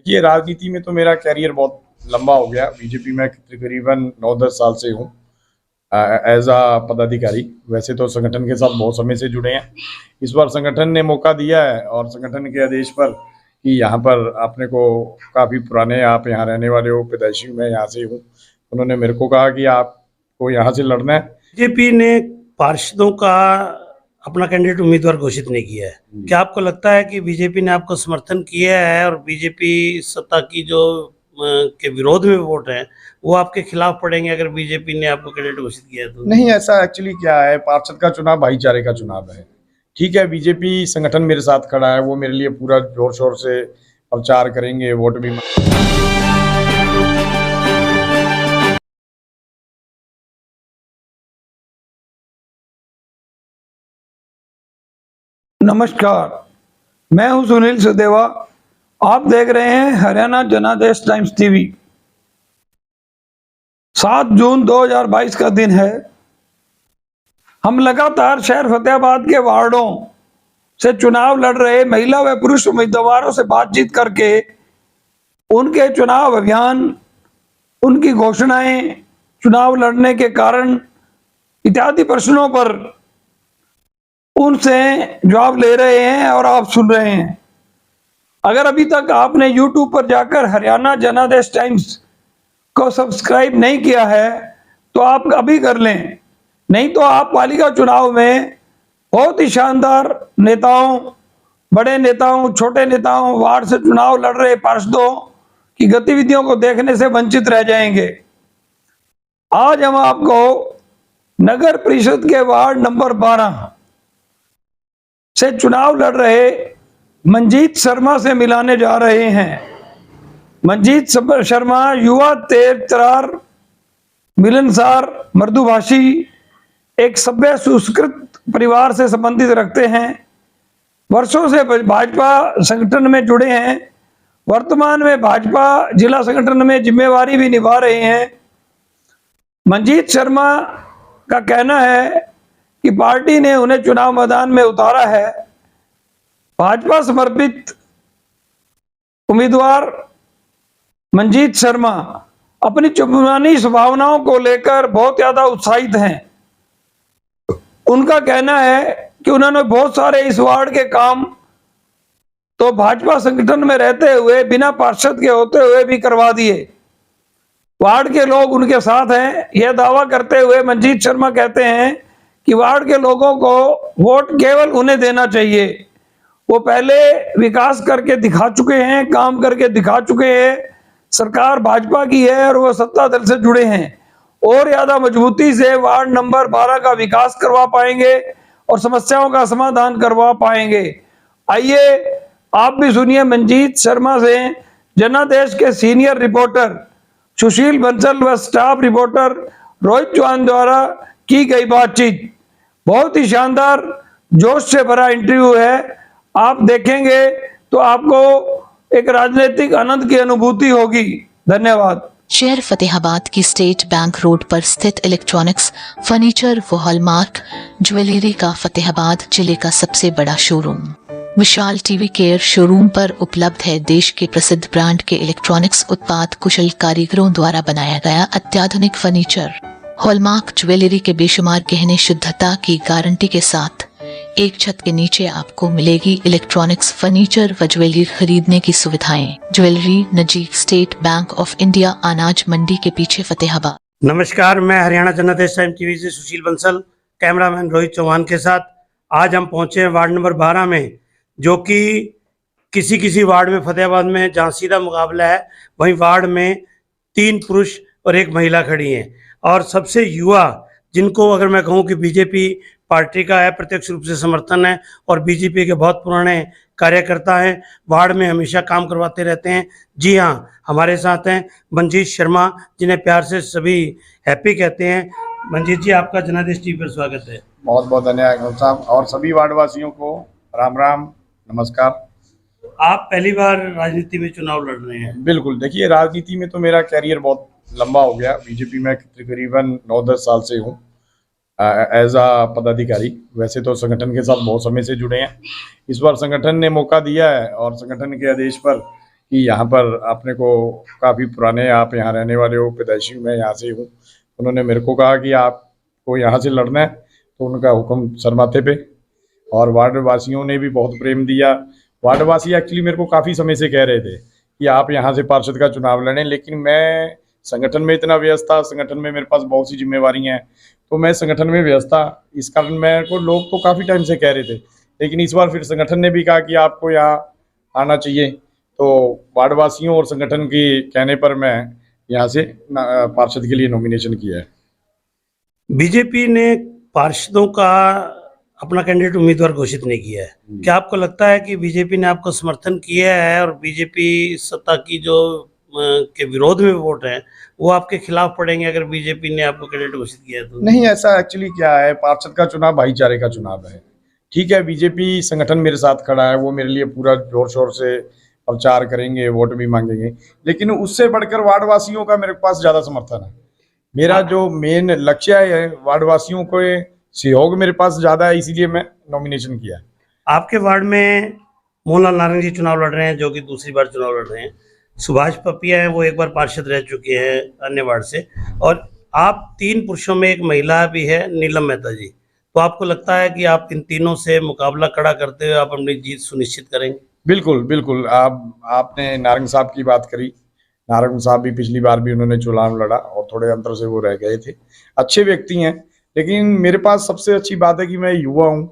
देखिए, राजनीति में तो मेरा कैरियर बहुत लंबा हो गया। बीजेपी में तकरीबन 9-10 साल से हूँ एज आ पदाधिकारी। वैसे तो संगठन के साथ बहुत समय से जुड़े हैं। इस बार संगठन ने मौका दिया है और संगठन के आदेश पर कि यहाँ पर अपने को काफ़ी पुराने, आप यहाँ रहने वाले हो, पैदाइशी मैं यहाँ से हूँ, उन्होंने मेरे को कहा कि आपको यहाँ से लड़ना है। बीजेपी ने पार्षदों का अपना कैंडिडेट उम्मीदवार घोषित नहीं किया है। क्या आपको लगता है कि बीजेपी ने आपको समर्थन किया है और बीजेपी सत्ता की जो के विरोध में वोट है वो आपके खिलाफ पड़ेंगे अगर बीजेपी ने आपको कैंडिडेट घोषित किया है तो? नहीं, ऐसा एक्चुअली क्या है, पार्षद का चुनाव भाईचारे का चुनाव है। ठीक है, बीजेपी संगठन मेरे साथ खड़ा है, वो मेरे लिए पूरा जोर शोर से प्रचार करेंगे, वोट भी। नमस्कार, मैं हूं सुनील सदेवा। आप देख रहे हैं हरियाणा जनादेश टाइम्स टीवी। 7 जून 2022 का दिन है। हम लगातार शहर फतेहाबाद के वार्डों से चुनाव लड़ रहे महिला व पुरुष उम्मीदवारों से बातचीत करके उनके चुनाव अभियान, उनकी घोषणाएं, चुनाव लड़ने के कारण इत्यादि प्रश्नों पर उनसे जवाब ले रहे हैं और आप सुन रहे हैं। अगर अभी तक आपने YouTube पर जाकर हरियाणा जनादेश टाइम्स को सब्सक्राइब नहीं किया है तो आप अभी कर लें, नहीं तो आप पालिका चुनाव में बहुत ही शानदार नेताओं, बड़े नेताओं, छोटे नेताओं, वार्ड से चुनाव लड़ रहे पार्षदों की गतिविधियों को देखने से वंचित रह जाएंगे। आज हम आपको नगर परिषद के वार्ड नंबर 12 से चुनाव लड़ रहे मंजीत शर्मा से मिलाने जा रहे हैं। मंजीत शर्मा युवा, तेज तरार, मिलनसार, मृदुभाषी, एक सभ्य सुसंस्कृत परिवार से संबंधित रखते हैं। वर्षों से भाजपा संगठन में जुड़े हैं। वर्तमान में भाजपा जिला संगठन में जिम्मेवारी भी निभा रहे हैं। मंजीत शर्मा का कहना है कि पार्टी ने उन्हें चुनाव मैदान में उतारा है। भाजपा समर्पित उम्मीदवार मंजीत शर्मा अपनी चुनावी संभावनाओं को लेकर बहुत ज्यादा उत्साहित हैं। उनका कहना है कि उन्होंने बहुत सारे इस वार्ड के काम तो भाजपा संगठन में रहते हुए, बिना पार्षद के होते हुए भी करवा दिए। वार्ड के लोग उनके साथ हैं, यह दावा करते हुए मंजीत शर्मा कहते हैं कि वार्ड के लोगों को वोट केवल उन्हें देना चाहिए। वो पहले विकास करके दिखा चुके हैं, काम करके दिखा चुके हैं। सरकार भाजपा की है और वो सत्ता दल से जुड़े हैं और ज्यादा मजबूती से वार्ड नंबर 12 का विकास करवा पाएंगे और समस्याओं का समाधान करवा पाएंगे। आइए आप भी सुनिए मंजीत शर्मा से जनादेश के सीनियर रिपोर्टर सुशील बंसल व स्टाफ रिपोर्टर रोहित चौहान द्वारा की गई बातचीत। बहुत ही शानदार, जोश से भरा इंटरव्यू है। आप देखेंगे तो आपको एक राजनीतिक आनंद की अनुभूति होगी। धन्यवाद। शहर फतेहाबाद की स्टेट बैंक रोड पर स्थित इलेक्ट्रॉनिक्स, फर्नीचर व हॉलमार्क ज्वेलरी का फतेहाबाद जिले का सबसे बड़ा शोरूम विशाल टीवी केयर शोरूम पर उपलब्ध है। देश के प्रसिद्ध ब्रांड के इलेक्ट्रॉनिक्स उत्पाद कुशल कारीगरों द्वारा बनाया गया अत्याधुनिक फर्नीचर, हॉलमार्क ज्वेलरी के बेशुमार गहने शुद्धता की गारंटी के साथ एक छत के नीचे आपको मिलेगी इलेक्ट्रॉनिक्स, फर्नीचर व ज्वेलरी खरीदने की सुविधाएं। ज्वेलरी नजीक स्टेट बैंक ऑफ इंडिया, अनाज मंडी के पीछे, फतेहाबाद। नमस्कार, मैं हरियाणा जनादेश टाइम्स टीवी से सुशील बंसल, कैमरामैन रोहित चौहान के साथ आज हम पहुंचे हैं वार्ड नंबर 12 में, जो कि किसी वार्ड में फतेहाबाद में जहाँ सीधा मुकाबला है, वहीं वार्ड में 3 पुरुष और 1 महिला खड़ी हैं। और सबसे युवा, जिनको अगर मैं कहूँ कि बीजेपी पार्टी का है प्रत्यक्ष रूप से समर्थन है और बीजेपी के बहुत पुराने कार्यकर्ता हैं, वार्ड में हमेशा काम करवाते रहते हैं। जी हाँ, हमारे साथ हैं मंजीत शर्मा, जिन्हें प्यार से सभी हैप्पी कहते हैं। मंजीत जी, आपका जनादेश टीवी पर स्वागत है। बहुत बहुत धन्यवाद साहब, और सभी वार्डवासियों को राम राम, नमस्कार। आप पहली बार राजनीति में चुनाव लड़ रहे हैं? बिल्कुल, देखिए, राजनीति में तो मेरा कैरियर बहुत लंबा हो गया। बीजेपी में तकरीबन 9-10 साल से हूँ एज आ पदाधिकारी। वैसे तो संगठन के साथ बहुत समय से जुड़े हैं। इस बार संगठन ने मौका दिया है और संगठन के आदेश पर कि यहाँ पर अपने को काफ़ी पुराने, आप यहाँ रहने वाले हो, पैदाइशी मैं यहाँ से हूँ। उन्होंने मेरे को कहा कि आपको यहाँ से लड़ना है, तो उनका हुक्म सर माथे पे। और वार्ड वासियों ने भी बहुत प्रेम दिया। वार्ड वासी एक्चुअली मेरे को काफ़ी समय से कह रहे थे कि आप यहाँ से पार्षद का चुनाव लड़ें, लेकिन मैं संगठन में इतना व्यस्त था, संगठन में मेरे पास बहुत सी जिम्मेवारियाँ हैं, तो मैं संगठन में व्यस्त था। इस कारण मेरे को लोग तो काफ़ी टाइम से कह रहे थे, लेकिन इस बार फिर संगठन ने भी कहा कि आपको यहाँ आना चाहिए। तो वार्ड वासियों और संगठन के कहने पर मैं यहाँ से पार्षद के लिए नॉमिनेशन किया है। बीजेपी ने पार्षदों का अपना कैंडिडेट उम्मीदवार घोषित नहीं किया है। क्या आपको लगता है कि बीजेपी ने आपको समर्थन किया है और बीजेपी सत्ता की जो के विरोध में वोट है वो आपके खिलाफ पड़ेंगे अगर बीजेपी ने आपको कैंडिडेट घोषित किया है तो? नहीं, ऐसा एक्चुअली क्या है, पार्षद का चुनाव भाईचारे का चुनाव है। ठीक है, बीजेपी संगठन मेरे साथ खड़ा है, वो मेरे लिए पूरा जोर शोर से प्रचार करेंगे, वोट भी मांगेंगे, लेकिन उससे बढ़कर वार्ड वासियों का मेरे पास ज़्यादा समर्थन है। मेरा जो मेन लक्ष्य है, वार्ड वासियों को सहयोग मेरे पास ज़्यादा है, इसीलिए मैं नॉमिनेशन किया है। आपके वार्ड में मोहनलाल नारंग जी चुनाव लड़ रहे हैं, जो कि दूसरी बार चुनाव लड़ रहे हैं। सुभाष पपिया हैं, वो एक बार पार्षद रह चुके हैं अन्य वार्ड से, और आप 3 पुरुषों में एक महिला भी है, नीलम मेहता जी। तो आपको लगता है कि आप इन तीनों से मुकाबला खड़ा करते हुए आप अपनी जीत सुनिश्चित करेंगे? बिल्कुल बिल्कुल। आपने नारंग साहब की बात करी। नारंग साहब भी पिछली बार भी उन्होंने चुनाव लड़ा और थोड़े अंतर से वो रह गए थे। अच्छे व्यक्ति हैं, लेकिन मेरे पास सबसे अच्छी बात है कि मैं युवा हूँ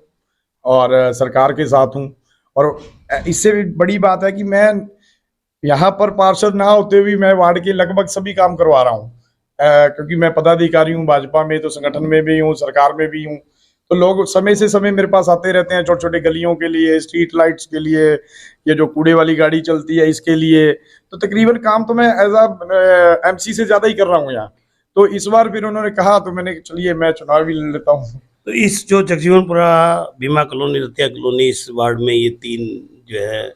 और सरकार के साथ हूँ, और इससे भी बड़ी बात है कि मैं यहाँ पर पार्षद ना होते हुए मैं वार्ड के लगभग सभी काम करवा रहा हूँ, क्योंकि मैं पदाधिकारी हूँ भाजपा में, तो संगठन में भी हूँ, सरकार में भी हूँ। तो लोग समय से समय मेरे पास आते रहते हैं, छोटे छोटे गलियों के लिए, स्ट्रीट लाइट्स के लिए, ये जो कूड़े वाली गाड़ी चलती है इसके लिए। तो तकरीबन काम तो मैं एज आ MC से ज़्यादा ही कर रहा हूँ यहाँ। तो इस बार फिर उन्होंने कहा, तो मैंने चलिए मैं चुनाव भी लड़ लेता हूँ। तो इस जो जगजीवनपुरा, भीमा कॉलोनी, रतिया कॉलोनी, इस वार्ड में ये 3 जो है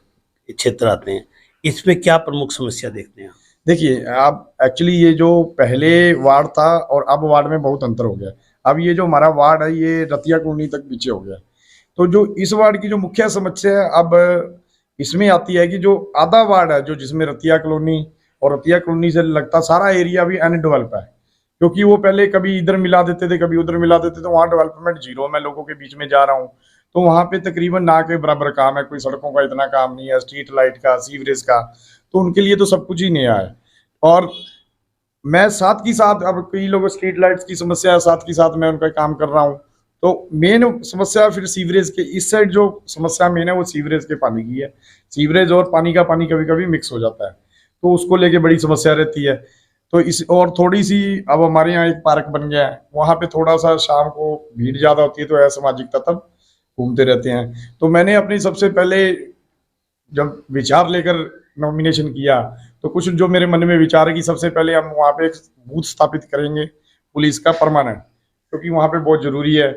क्षेत्र आते हैं, इसमें क्या प्रमुख समस्या देखते हैं? देखिए, आप एक्चुअली ये जो पहले वार्ड था और अब वार्ड में बहुत अंतर हो गया। अब ये जो हमारा वार्ड है ये रतिया कॉलोनी तक पीछे हो गया। तो जो इस वार्ड की जो मुख्य समस्या है अब इसमें आती है कि जो आधा वार्ड है, जो जिसमें रतिया कॉलोनी और रतिया कॉलोनी से लगता सारा एरिया भी अनडेवलप है, क्योंकि वो पहले कभी इधर मिला देते थे, कभी उधर मिला देते थे, तो वहाँ डेवलपमेंट जीरो। मैं लोगों के बीच में जा रहा हूँ तो वहाँ पे तकरीबन ना के बराबर काम है, कोई सड़कों का इतना काम नहीं है, स्ट्रीट लाइट का, सीवरेज का, तो उनके लिए तो सब कुछ ही नया है। और मैं साथ की साथ, अब कई लोगों स्ट्रीट लाइट्स की समस्या है, साथ की साथ मैं उनका काम कर रहा हूँ। तो मेन समस्या फिर सीवरेज के इस साइड जो समस्या मेन है वो सीवरेज के पानी की है। सीवरेज और पानी का पानी कभी कभी मिक्स हो जाता है, तो उसको लेके बड़ी समस्या रहती है। तो इस और थोड़ी सी, अब हमारे यहाँ एक पार्क बन गया है, वहाँ पे थोड़ा सा शाम को भीड़ ज़्यादा होती है, तो असामाजिक तत्व घूमते रहते हैं। तो मैंने अपनी सबसे पहले जब विचार लेकर नॉमिनेशन किया, तो कुछ जो मेरे मन में विचार है कि सबसे पहले हम वहाँ पे एक बूथ स्थापित करेंगे पुलिस का परमानेंट, क्योंकि वहाँ पे बहुत ज़रूरी है,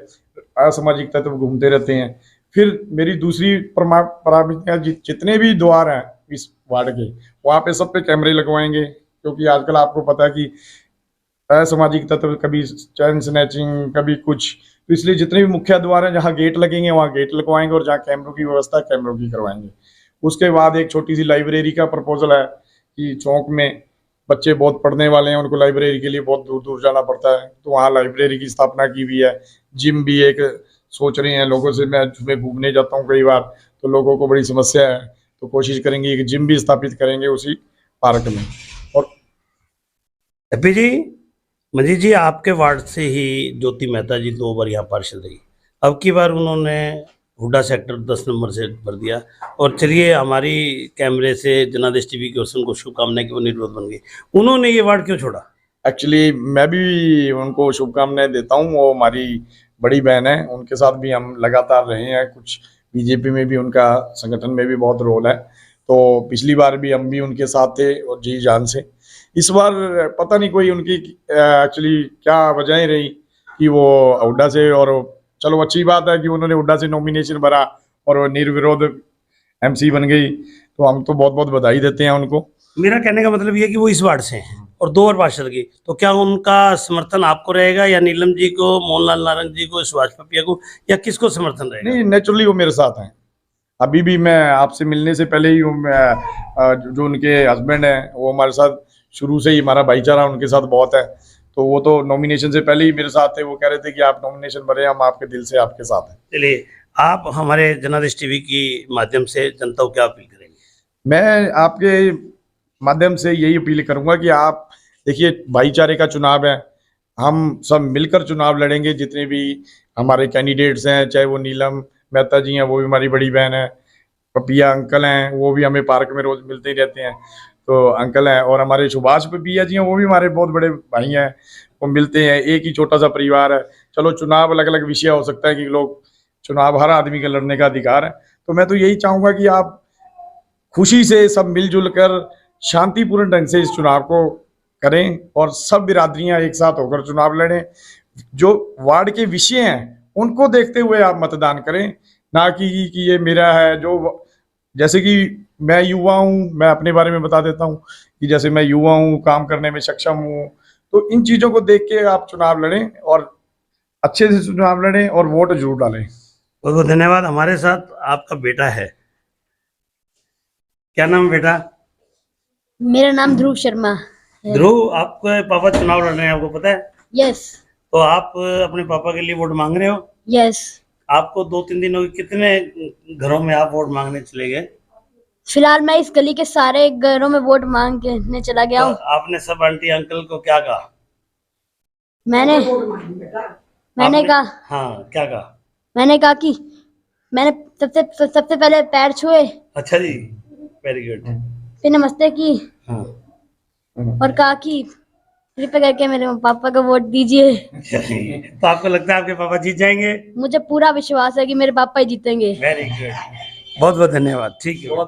असामाजिक तत्व घूमते रहते हैं। फिर मेरी दूसरी प्राथमिकता, जितने भी द्वार हैं इस वार्ड के, वहाँ पे सब पे कैमरे लगवाएंगे, क्योंकि आजकल आपको पता है कि असामाजिक तत्व कभी चैन स्नैचिंग, कभी कुछ, तो इसलिए जितने भी मुख्य द्वार हैं जहाँ गेट लगेंगे वहाँ गेट लगवाएंगे, और जहाँ कैमरों की व्यवस्था है कैमरों की करवाएंगे। उसके बाद एक छोटी सी लाइब्रेरी का प्रपोजल है कि चौक में बच्चे बहुत पढ़ने वाले हैं, उनको लाइब्रेरी के लिए बहुत दूर दूर जाना पड़ता है, तो वहाँ लाइब्रेरी की स्थापना की हुई है। जिम भी एक सोच रहे हैं लोगों से, मैं सुबह घूमने जाता हूँ कई बार, तो लोगों को बड़ी समस्या है, तो कोशिश करेंगे एक जिम भी स्थापित करेंगे उसी पार्क में। और हैप्पी जी, मंजीत जी, आपके वार्ड से ही ज्योति मेहता जी 2 बार यहाँ पार्षद रही, अब की बार उन्होंने हुड्डा सेक्टर 10 नंबर से भर दिया, और चलिए हमारी कैमरे से जनादेश टीवी की ओर से उनको शुभकामनाएं कि वो निर्विरोध बन गई। उन्होंने ये वार्ड क्यों छोड़ा? एक्चुअली मैं भी उनको शुभकामनाएं देता हूँ, वो हमारी बड़ी बहन है, उनके साथ भी हम लगातार रहे हैं, कुछ बीजेपी में भी उनका संगठन में भी बहुत रोल है, तो पिछली बार भी हम भी उनके साथ थे और जी जान से। इस बार पता नहीं कोई उनकी एक्चुअली क्या वजह रही कि वो हुड्डा से, और चलो अच्छी बात है कि उन्होंने हुड्डा से नॉमिनेशन भरा और वो निर्विरोध MC बन गई, तो हम तो बहुत बहुत बधाई देते हैं उनको। मेरा कहने का मतलब ये है कि वो इस वार्ड से हैं और 2 बार पार्षद की, तो क्या उनका समर्थन आपको रहेगा, या नीलम जी को, मोहनलाल नारंग जी को, सुभाष पपिया को, या किसको समर्थन रहेगा? नहीं, नेचुरली वो मेरे साथ हैं, अभी भी मैं आपसे मिलने से पहले ही जो उनके हस्बैंड हैं वो हमारे साथ शुरू से ही, हमारा भाईचारा उनके साथ बहुत है, तो वो तो नॉमिनेशन से पहले ही मेरे साथ थे। वो कह रहे थे कि आप नॉमिनेशन भरे, हम आपके दिल से आपके साथ हैं। चलिए, आप हमारे जनादेश टीवी की माध्यम से जनता को क्या अपील करेंगे? मैं आपके माध्यम से यही अपील करूंगा कि आप देखिए, भाईचारे का चुनाव है, हम सब मिलकर चुनाव लड़ेंगे। जितने भी हमारे कैंडिडेट्स हैं, चाहे वो नीलम मेहता जी हैं, वो भी हमारी बड़ी बहन है, पपिया अंकल हैं, वो भी हमें पार्क में रोज मिलते ही रहते हैं, तो अंकल हैं, और हमारे सुभाष पपिया जी हैं, वो भी हमारे बहुत बड़े भाई हैं, वो मिलते हैं। एक ही छोटा सा परिवार है। चलो, चुनाव अलग अलग विषय हो सकता है कि लोग, चुनाव हर आदमी का लड़ने का अधिकार है, तो मैं तो यही चाहूंगा कि आप खुशी से सब मिलजुल कर शांतिपूर्ण ढंग से इस चुनाव को करें और सब बिरादरियां एक साथ होकर चुनाव लड़ें। जो वार्ड के विषय हैं उनको देखते हुए आप मतदान करें, ना कि ये मेरा है। जो जैसे कि मैं युवा हूँ, मैं अपने बारे में बता देता हूँ कि जैसे मैं युवा हूँ, काम करने में सक्षम हूँ, तो इन चीज़ों को देख के आप चुनाव लड़ें और अच्छे से चुनाव लड़ें और वोट जरूर डालें। बहुत बहुत धन्यवाद। हमारे साथ आपका बेटा है, क्या नाम है बेटा? मेरा नाम ध्रुव शर्मा है। ध्रुव, आपके पापा चुनाव लड़ रहे हैं, आपको पता है? यस तो आप अपने पापा के लिए वोट मांग रहे हो? यस। आपको 2-3 दिन हो गए, कितने घरों में आप वोट मांगने चले गए? फिलहाल मैं इस गली के सारे घरों में वोट मांगने चला गया तो हूँ। आपने सब आंटी अंकल को क्या कहा? मैंने कहा हाँ, क्या कहा? मैंने कहा कि मैंने सबसे पहले पैर छुए, अच्छा जी, वेरी गुड। फिर नमस्ते की हाँ, और कहा कि कृपया करके मेरे पापा को वोट दीजिए। तो आपको लगता है आपके पापा जीत जाएंगे? मुझे पूरा विश्वास है कि मेरे पापा ही जीतेंगे। वेरी गुड, बहुत बहुत धन्यवाद। ठीक है।